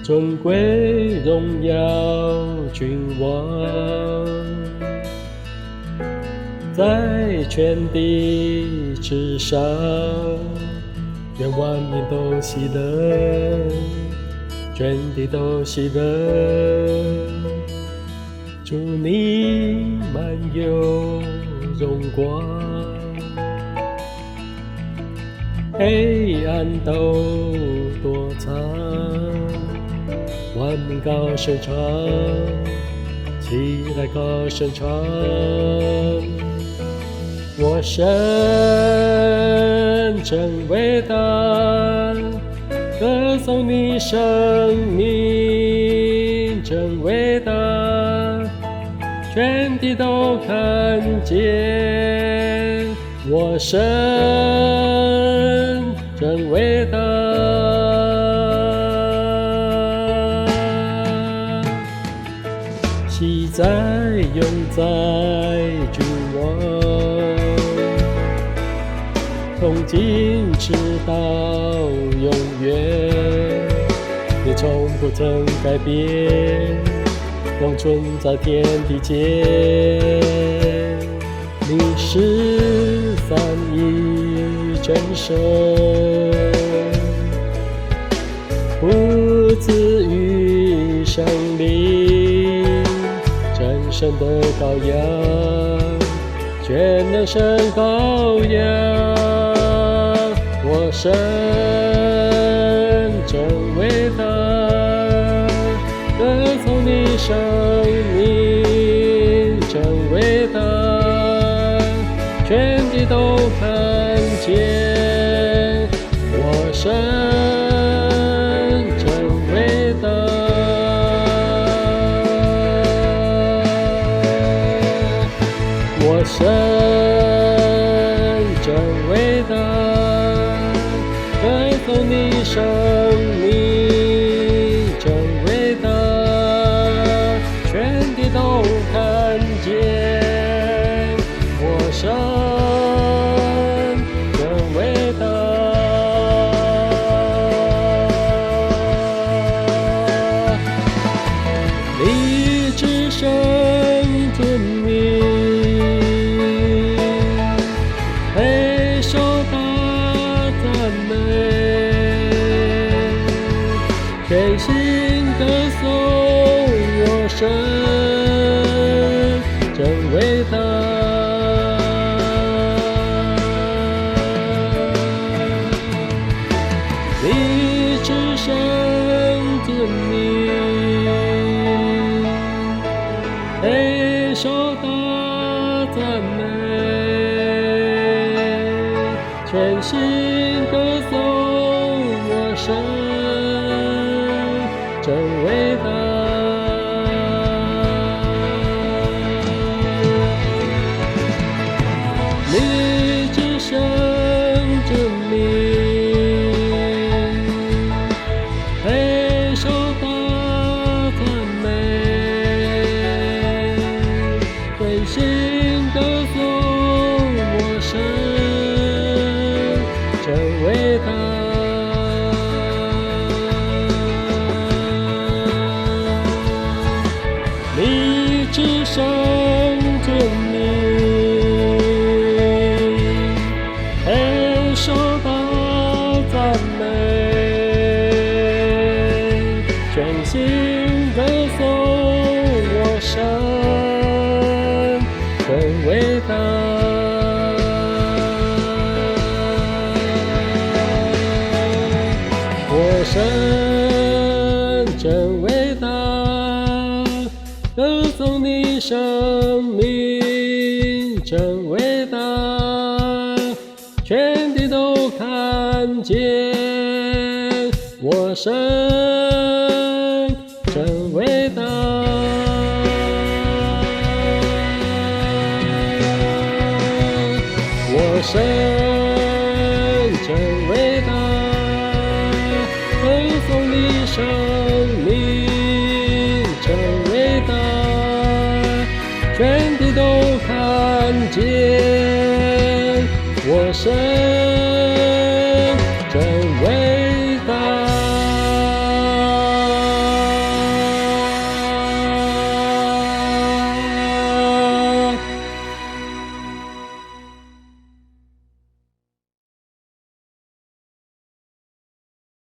尊贵荣耀君王，在全地之上，愿万民都喜乐，全地都喜乐。祝你满有荣光，黑暗都躲藏。万民高声唱，起来高声唱。我神真伟大，歌颂你生命真伟大，全地都看见。我神真伟大。喜在永在君王，从今直到永远，你从不曾改变，永存在天地间。你是三一真神，父子与圣灵，真神的羔羊，全能神羔羊。我神真伟大，歌颂你生命真伟大，全地都看见。我神真伟大，我神真伟大，歌颂你生命真伟大，全地都看见。我神真伟大，你至圣尊名，备受大赞美，全心歌颂我神真伟大。你至圣尊名，备受大赞美，全心歌颂我神真伟大。你至圣尊名，备受大赞美，全心歌颂我神真伟大。你至圣尊名，备受大赞美，全心歌颂我神真伟大。我神真伟大，歌颂你生命真伟大，全地都看见。我神真伟大。我神真伟大，跟从你生命真伟大，全地都看见我神